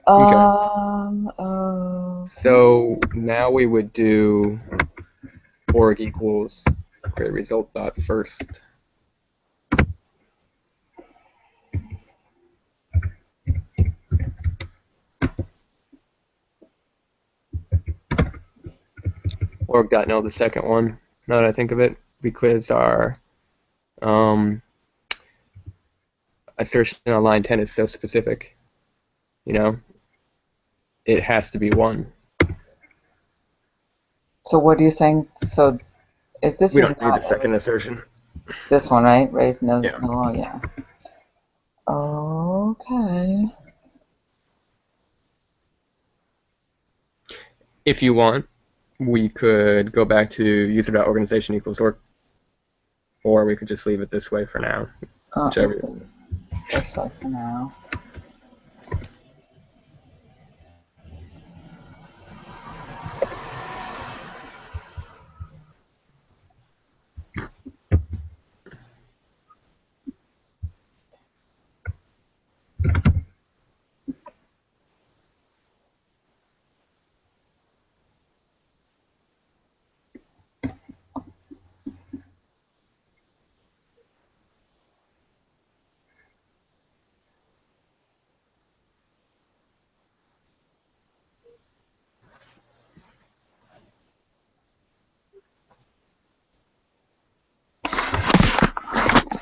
Okay. Okay. So now we would do org equals create result dot first. Org dot null, the second one. Now that I think of it, because our um, assertion on line 10 is so specific, you know, it has to be one. So what are you saying? So is this We is don't need the not second assertion. this one, right? Raise no, Yeah. no, yeah. Okay. If you want, we could go back to user.organization equals or we could just leave it this way for now, whichever Let's you see. want. This way for now.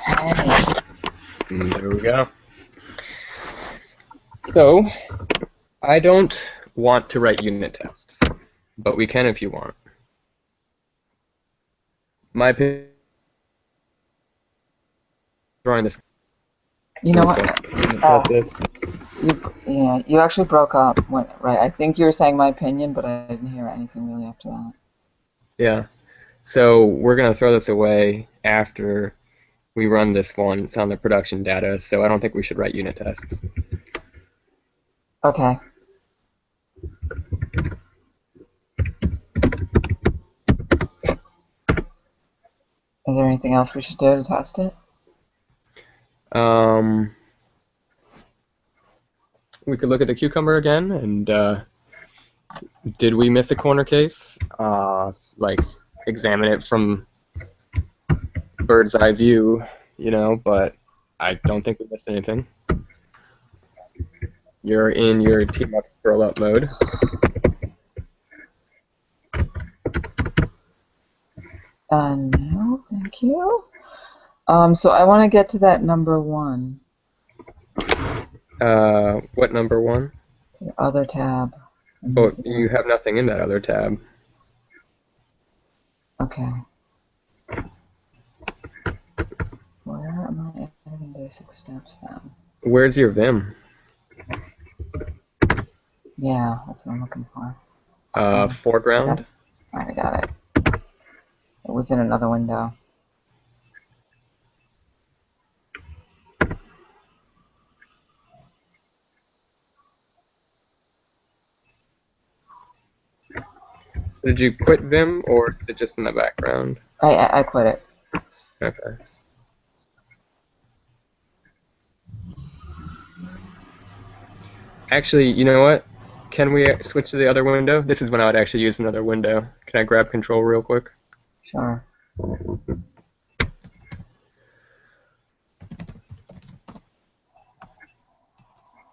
Hey. And there we go. So I don't want to write unit tests, but we can if you want. My opinion, drawing this You know some what? point. Unit test this. You actually broke up. Right. I think you were saying my opinion, but I didn't hear anything really after that. Yeah. So we're gonna throw this away after we run this once on the production data. So I don't think we should write unit tests. Okay. Is there anything else we should do to test it? Um, we could look at the cucumber again, and did we miss a corner case? Like examine it from bird's eye view, but I don't think we missed anything. You're in your tmux scroll up mode. No, thank you. So I want to get to that number one, What number one? the other tab. Oh, you have nothing in that other tab. Okay. Where am I editing basic steps then? Where's your Vim? Yeah, that's what I'm looking for. I got Foreground? it. I got it. It was in another window. Did you quit Vim, or is it just in the background? I quit it. Okay. Actually, you know what? Can we switch to the other window? This is when I would actually use another window. Can I grab control real quick? Sure.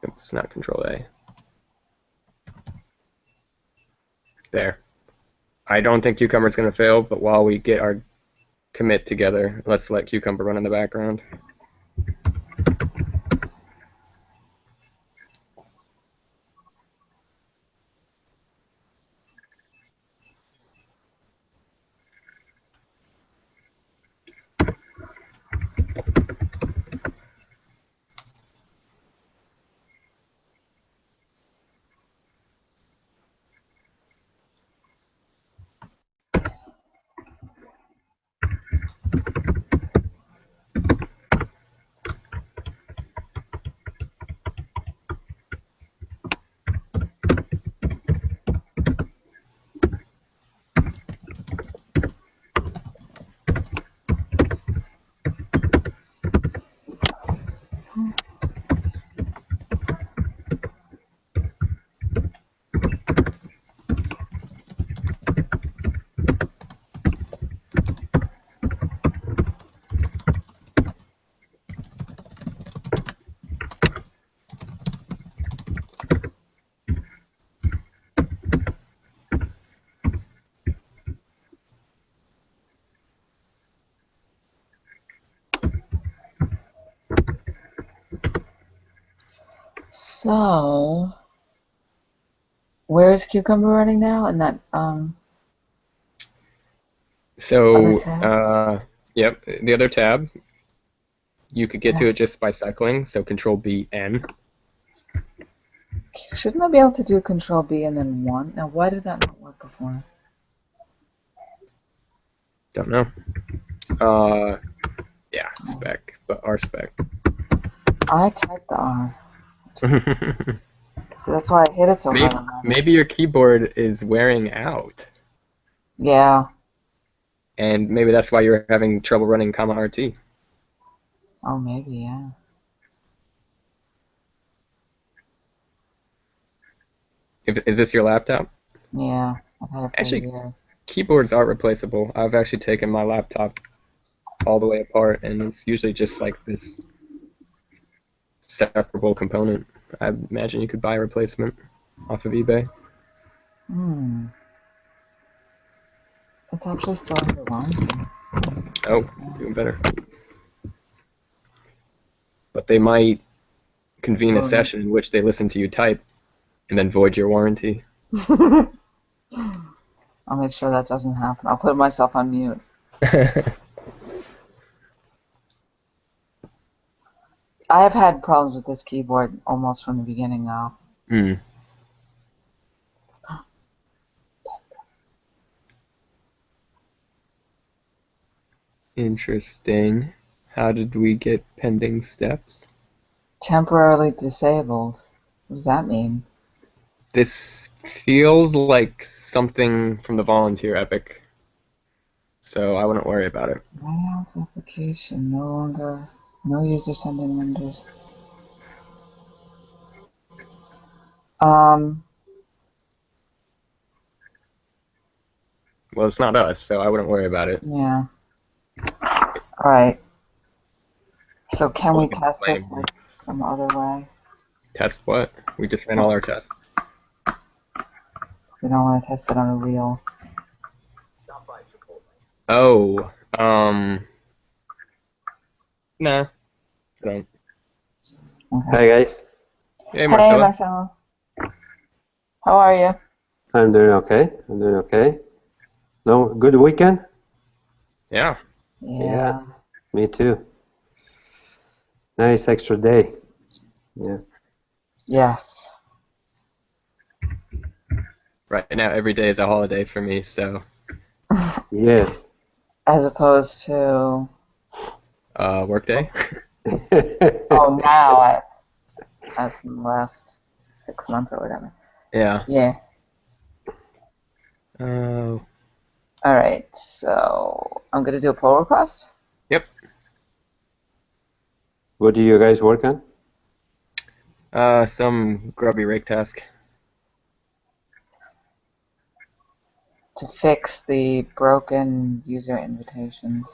It's not control A. There. I don't think Cucumber's going to fail, but while we get our commit together, let's let Cucumber run in the background. So, where is Cucumber running now? In that other So, tab? yep, the other tab, you could get to Yeah. it just by cycling, so Control B N. Shouldn't I be able to do Control B and then 1? Now, why did that not work before? Don't know. Yeah, spec, but R spec. I typed the R. So that's why I hit it so hard maybe, on that. maybe your keyboard is wearing out, Yeah. and maybe that's why you're having trouble running comma RT. Oh, maybe, yeah. Is this your laptop? Yeah, I've had it for a Actually, year. keyboards are replaceable. I've actually taken my laptop all the way apart, and it's usually just like this separable component. I imagine you could buy a replacement off of eBay. Hmm. It's actually still under warranty. Oh, even better. But they might convene a Ruin session in which they listen to you type and then void your warranty. it. I'll make sure that doesn't happen. I'll put myself on mute. I have had problems with this keyboard almost from the beginning now. Hmm. Interesting. How did we get pending steps? Temporarily disabled. What does that mean? This feels like something from the volunteer epic, so I wouldn't worry about it. Layout application no longer. No user sending windows. Um. Well, it's not us, so I wouldn't worry about it. Yeah. All right. So can we Only the test this blame. like some other way? Test what? We just ran all our tests. We don't want to test it on a real. Oh, nah, I don't. Okay. Hi guys, Hey, Hey, Marcella. Marcelo. How are you? I'm doing okay. I'm doing okay. No, good weekend? Yeah. Yeah, Yeah. me too. Nice extra day. Yeah. Yes. Right now, every day is a holiday for me, so Yes. As opposed to. work day. Oh, now as in the last 6 months or whatever. Yeah. Yeah. Oh. All right. So I'm gonna do a pull request. Yep. What do you guys work on? Some grubby rake task. To fix the broken user invitations.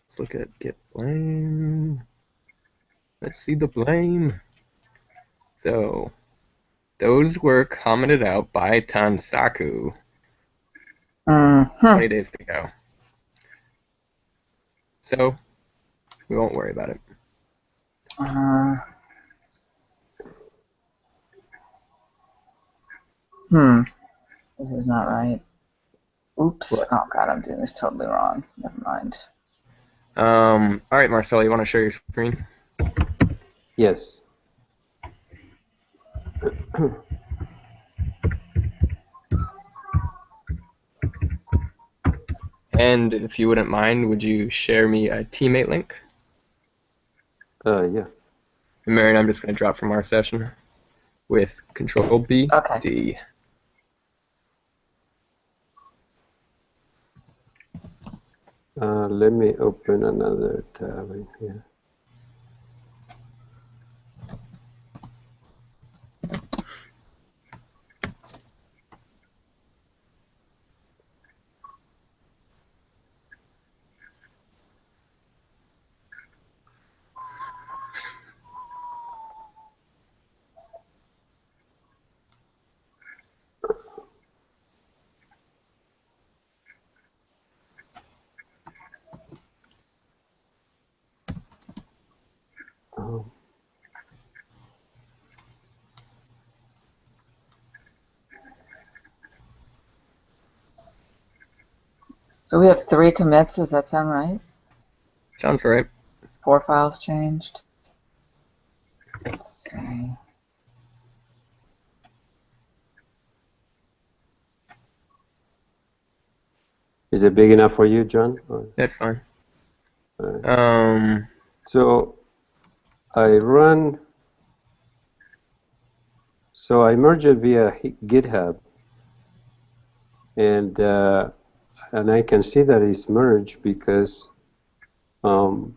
Let's look at get blame. Let's see the blame. So, those were commented out by Tansaku Mm-hmm. 20 days ago. So, we won't worry about it. This is not right. Oops. What? Oh god, I'm doing this totally wrong. Never mind. All right, Marcel, you want to share your screen? Yes. And if you wouldn't mind, would you share me a teammate link? Yeah. And Marion, I'm just going to drop from our session with Control B, Okay. D. Let me open another tab in here. Oh. So we have 3 commits, does that sound right? Sounds right. 4 files changed. Okay. Is it big enough for you, John? Or, That's fine. so I run. So I merge it via GitHub, and I can see that it's merged because look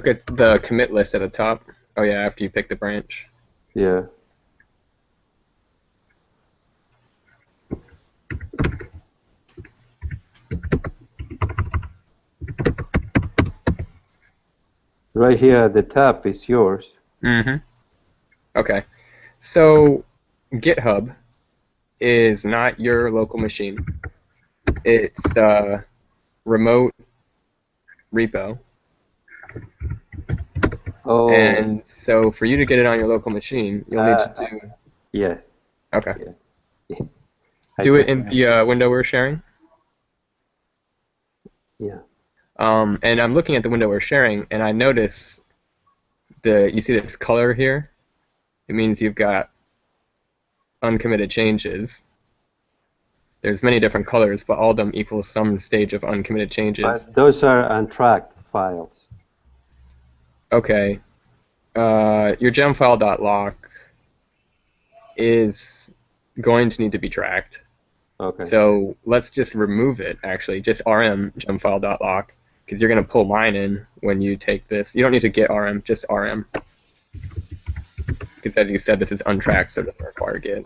at the commit list at the top. Oh yeah, after you pick the branch. yeah. Right here at the top is yours. Mm-hmm. Okay. So GitHub is not your local machine. It's a remote repo. Oh. And so for you to get it on your local machine, you'll need to do... Yeah. Okay. Yeah. Do it in the window we're sharing. Yeah. And I'm looking at the window we're sharing, and I notice you see this color here? It means you've got uncommitted changes. There's many different colors, but all of them equal some stage of uncommitted changes. But those are untracked files. Okay. Your gemfile.lock is going to need to be tracked. Okay. So let's just remove it, actually, just rm gemfile.lock, because you're going to pull mine in when you take this. You don't need to get rm, just rm. Because as you said, this is untracked, so it doesn't require get.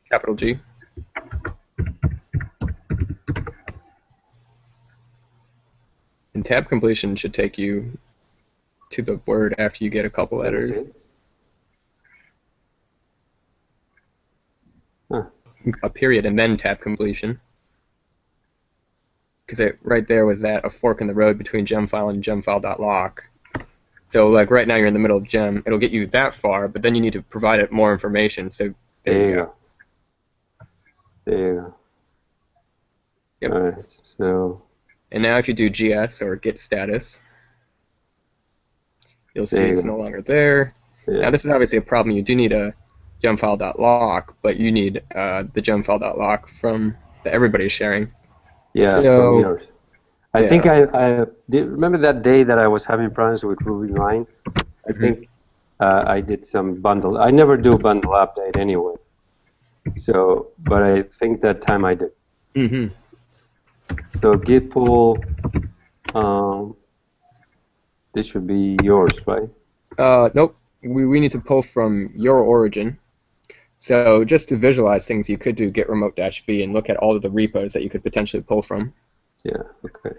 Capital G. And tab completion should take you to the word after you get a couple letters. Huh. A period and then tab completion. Because right there was a fork in the road between gemfile and gemfile.lock. So like right now you're in the middle of gem. It'll get you that far, but then you need to provide it more information. So there you go. There you go. Yep. All right. So. And now if you do gs or get status, you'll see it's no longer there. Yeah. Now this is obviously a problem. You do need a gemfile.lock, but you need the gemfile.lock from the everybody's sharing. Yeah, so, from yours. I think I did remember that day that I was having problems with Ruby 9. I think I did some bundle. I never do bundle update anyway. So, but I think that time I did. Mm-hmm. So git pull. This should be yours, right? Nope. We need to pull from your origin. So just to visualize things, you could do git remote-v and look at all of the repos that you could potentially pull from. Yeah. Okay.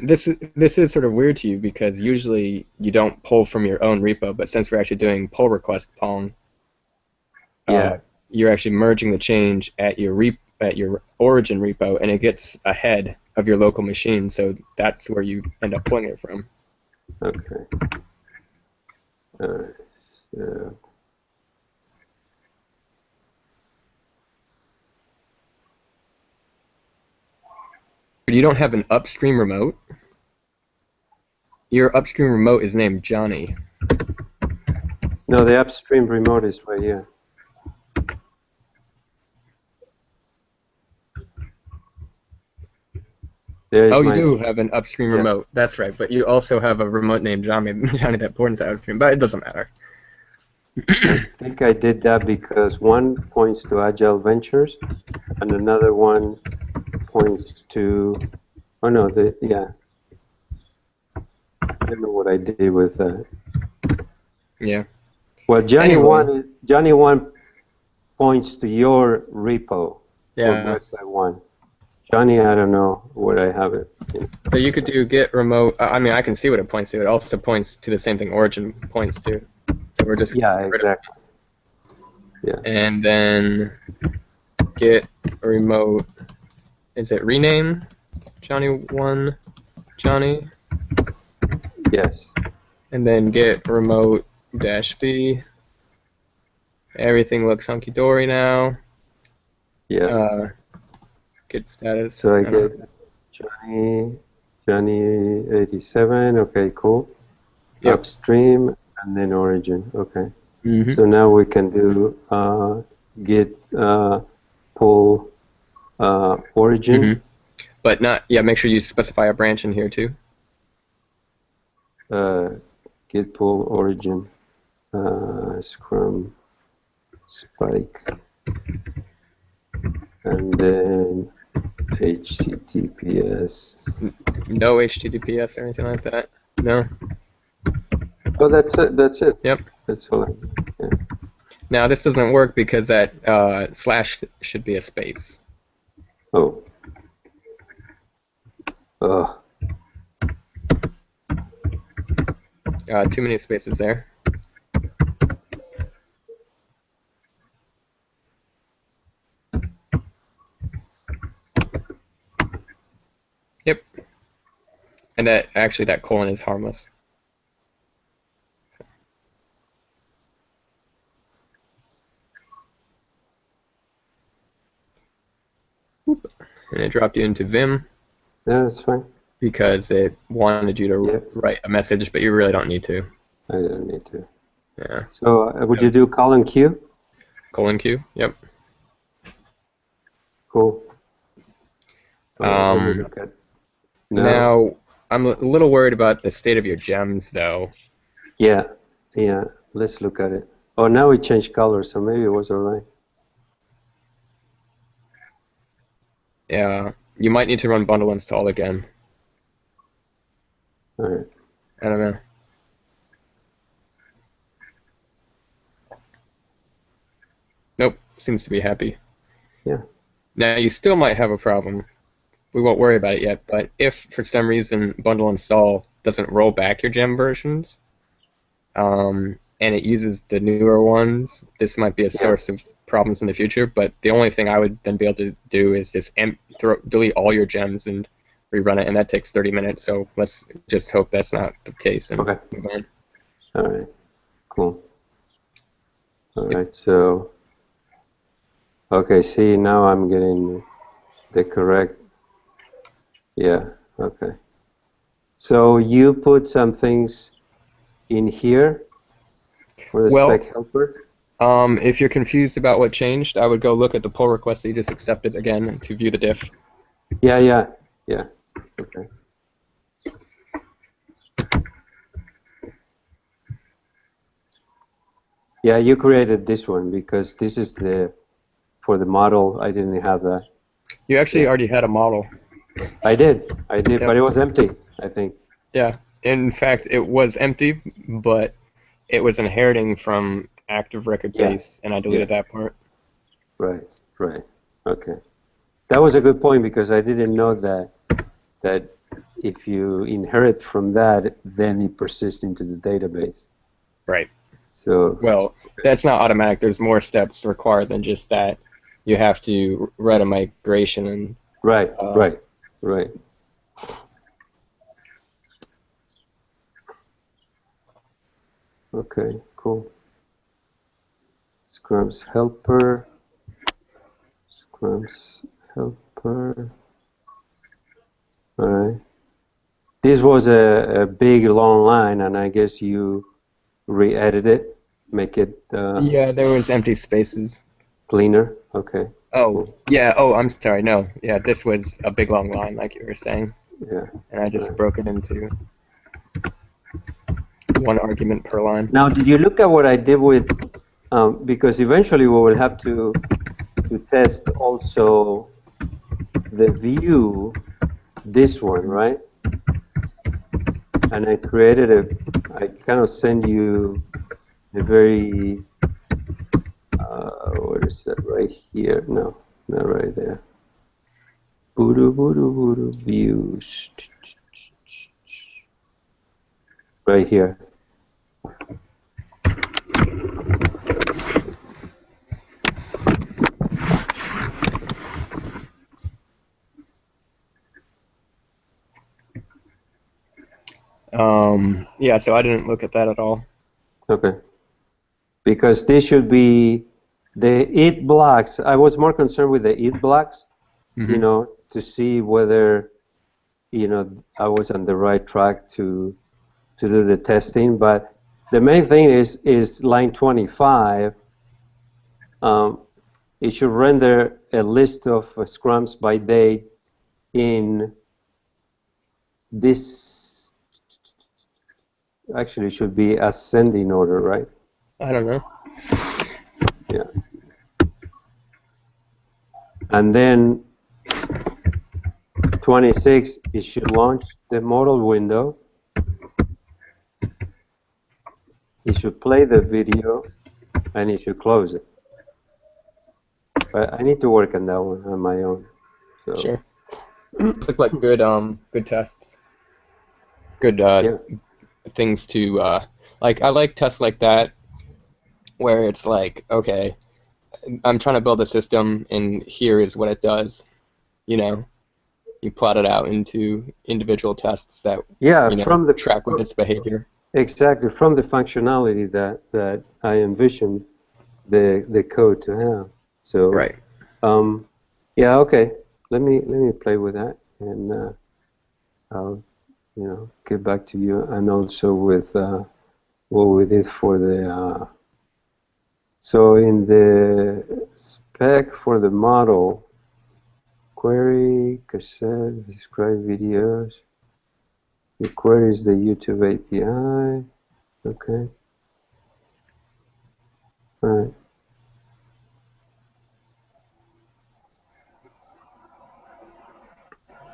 This is sort of weird to you because usually you don't pull from your own repo, but since we're actually doing pull request Pong, you're actually merging the change at your origin repo, and it gets ahead of your local machine, so that's where you end up pulling it from. Okay. All right. So. But you don't have an upstream remote. Your upstream remote is named Johnny. No, the upstream remote is right here. Oh, you do have an upstream remote. That's right. But you also have a remote named Johnny that points out upstream. But it doesn't matter. I think I did that because one points to Agile Ventures, and another one points to. Oh no, yeah. I don't know what I did with that. Yeah. Well, Johnny one points to your repo. Yeah. For website 1. Johnny, I don't know where I have it. So you could do git remote. I mean, I can see what it points to. It also points to the same thing origin points to. So we're just exactly. Yeah. And then git remote. Is it rename Johnny1 Johnny? Yes. And then git remote -v. Everything looks hunky-dory now. Yeah. Git status. So I get Johnny 87. Okay, cool. Yep. Upstream and then origin. Okay. Mm-hmm. So now we can do git pull origin. Mm-hmm. But not, yeah, make sure you specify a branch in here too. Git pull origin scrum spike and then HTTPS. No HTTPS or anything like that. No. Oh, that's it. That's it. Yep. That's all. Yeah. Now this doesn't work because that slash should be a space. Oh. Oh. Too many spaces there. Yep. And that actually that colon is harmless. And it dropped you into Vim. Yeah, that's fine. Because it wanted you to write a message, but you really don't need to. I don't need to. Yeah. So would you do colon Q? Colon Q. Yep. Cool. Now I'm a little worried about the state of your gems, though. Yeah. Yeah. Let's look at it. Oh, now we changed color, so maybe it was alright. Yeah. You might need to run bundle install again. Alright. I don't know. Nope. Seems to be happy. Yeah. Now you still might have a problem. We won't worry about it yet, but if for some reason bundle install doesn't roll back your gem versions, and it uses the newer ones, this might be a source of problems in the future. But the only thing I would then be able to do is just delete all your gems and rerun it, and that takes 30 minutes. So let's just hope that's not the case and move on. All right. Cool. All right. So, okay. See, now I'm getting the correct. Yeah. Okay. So you put some things in here for the spec helper. If you're confused about what changed, I would go look at the pull request that you just accepted again to view the diff. Yeah. Okay. Yeah, you created this one because this is for the model. I didn't have that. You actually already had a model. I did, but it was empty, I think. Yeah. In fact, it was empty, but it was inheriting from active record base, and I deleted that part. Right. Okay. That was a good point because I didn't know that if you inherit from that, then it persists into the database. Right. So. Well, that's not automatic. There's more steps required than just that. You have to write a migration and. Right. Okay, cool. Scrum's helper. All right. This was a big long line, and I guess you re-edit it, make it. Yeah, there was empty spaces. Cleaner. Okay. Oh, cool. Yeah. Oh, I'm sorry. No. Yeah, this was a big long line, like you were saying. Yeah. And I just broke it into one argument per line. Now, did you look at what I did with? Because eventually we will have to test also the view, this one, right? And I created I kind of send you the very, what is that, right here? No, not right there. Views. Right here. Yeah, so I didn't look at that at all. Okay. Because this should be the it blocks. I was more concerned with the it blocks, Mm-hmm. to see whether, I was on the right track to do the testing. But the main thing is line 25. It should render a list of scrums by date in this. Actually, it should be ascending order, right? I don't know. Yeah. And then 26, it should launch the model window. It should play the video, and it should close it. But I need to work on that one on my own. So Sure. Those look like good tests. Good yeah, things to like. I like tests like that where it's like, okay, I'm trying to build a system, and here is what it does. You plot it out into individual tests that from the track with its behavior. exactly from the functionality that I envisioned the code to have. So Right. yeah, okay. Let me play with that, and I'll get back to you, and also with what we did for the. So in the spec for the model, query, cassette, describe videos. The query is the YouTube API. Okay. All right.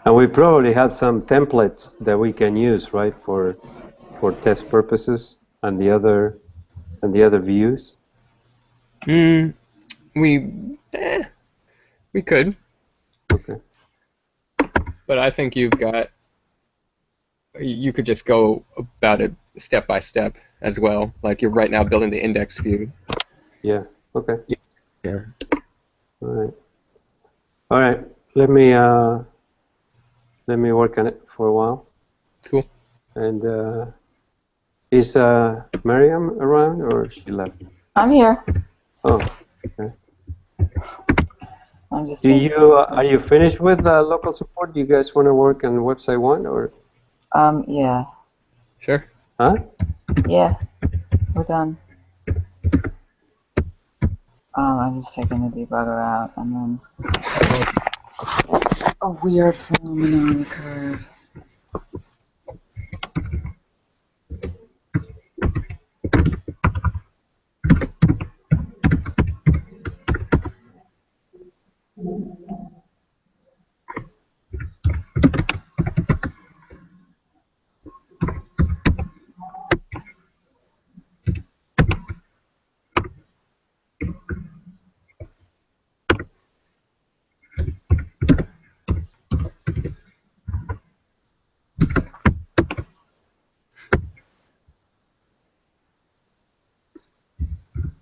And we probably have some templates that we can use, right, for test purposes and the other views. We we could, Okay. but I think you could just go about it step by step as well. Like you're right now building the index view. Yeah. Okay. Yeah. All right. All right. Let me work on it for a while. Cool. And is Miriam around, or she left? I'm here. Oh. Okay. I'm just. Are you finished with local support? Do you guys want to work on website 1 or? Yeah. Sure. Huh? Yeah. We're done. I'm just taking the debugger out, and then a weird phenomenon occurred.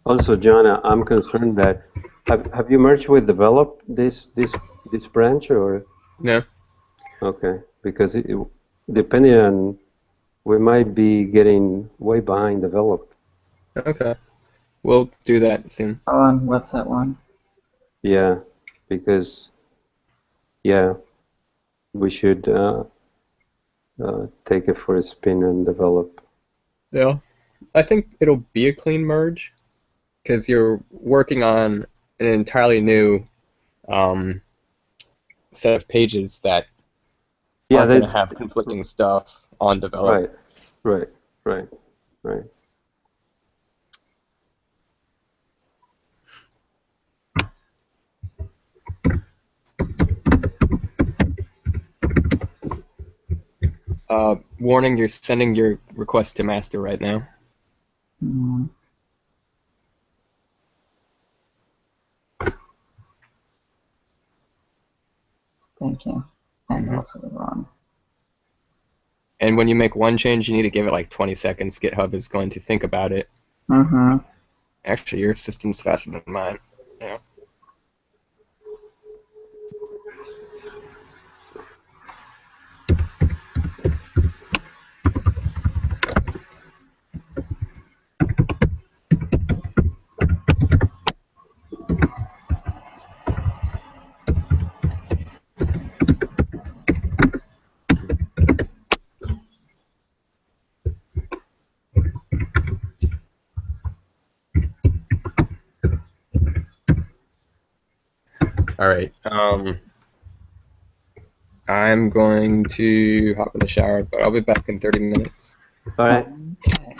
Also, John, I'm concerned that have you merged with develop this branch, or? No. Okay, because depending on, we might be getting way behind develop. Okay. We'll do that soon. On website 1. Yeah, because we should take it for a spin and develop. Yeah. I think it'll be a clean merge because you're working on an entirely new set of pages that aren't going to have conflicting stuff on develop. Right. Warning, you're sending your request to master right now. Mm. Thank you. And also the wrong. And when you make one change, you need to give it like 20 seconds. GitHub is going to think about it. Mm-hmm. Actually, your system's faster than mine. Yeah. All right. I'm going to hop in the shower, but I'll be back in 30 minutes. All right. Okay.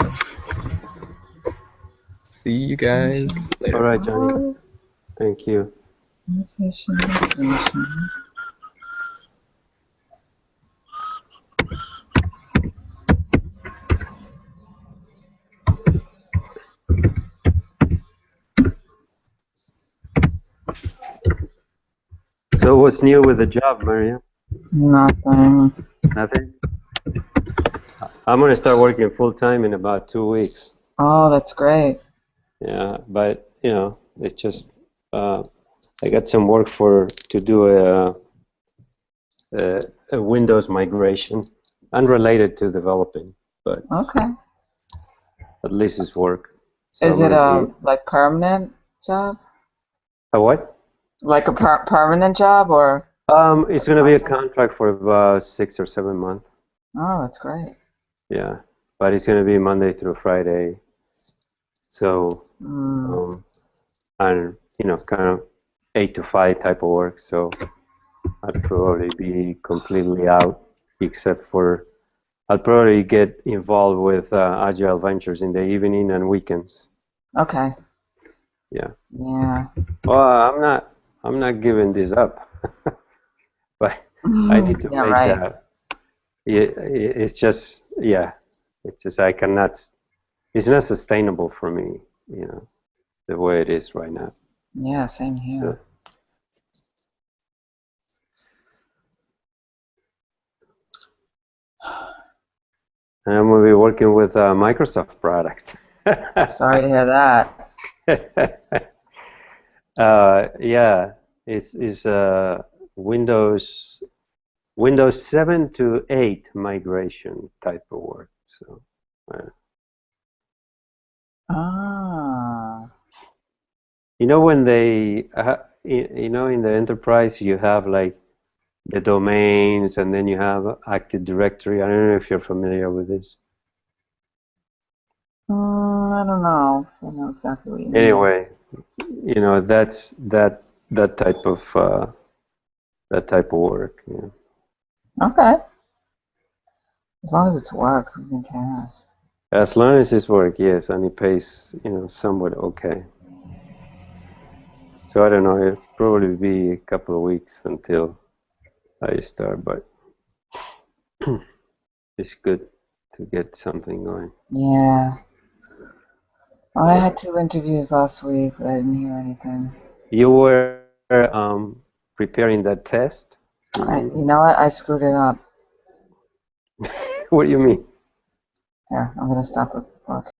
See you guys All later. right, Johnny. Thank you. Invitation, invitation. So what's new with the job, Maria? Nothing. Nothing? I'm going to start working full time in about 2 weeks. Oh, that's great. Yeah, but you know, it's just I got some work to do a Windows migration, unrelated to developing, but Okay. at least it's work. So Is I'm it gonna a like permanent job? a what? Like a permanent job or? It's gonna be a contract for about 6 or 7 months. Oh, that's great. Yeah, but it's gonna be Monday through Friday. So Mm. and you know, kind of 8 to 5 type of work. So I'd probably be completely out, except for I'll probably get involved with Agile Ventures in the evening and weekends. Okay. Yeah. Yeah. Well, I'm not giving this up, but I need to Yeah, make right. that. It's just yeah, it's just I cannot. It's not sustainable for me, you know, the way it is right now. Yeah, same here. So, and I'm gonna be working with Microsoft products. Sorry to hear that. Yeah, it's Windows 7 to 8 migration type of work. So, Ah. you know, when you know, in the enterprise, you have like the domains, and then you have Active Directory. I don't know if you're familiar with this. I don't know. I don't know exactly what you mean. Anyway, you know, that's that type of work. Yeah. Okay. As long as it's work, who cares? As long as it's work, yes, and it pays, you know, somewhat okay. So I don't know, it'll probably be a couple of weeks until I start, but it's good to get something going. Yeah. Well, I had 2 interviews last week, but I didn't hear anything. You were preparing that test? You know what? I screwed it up. What do you mean? Here, I'm gonna stop recording.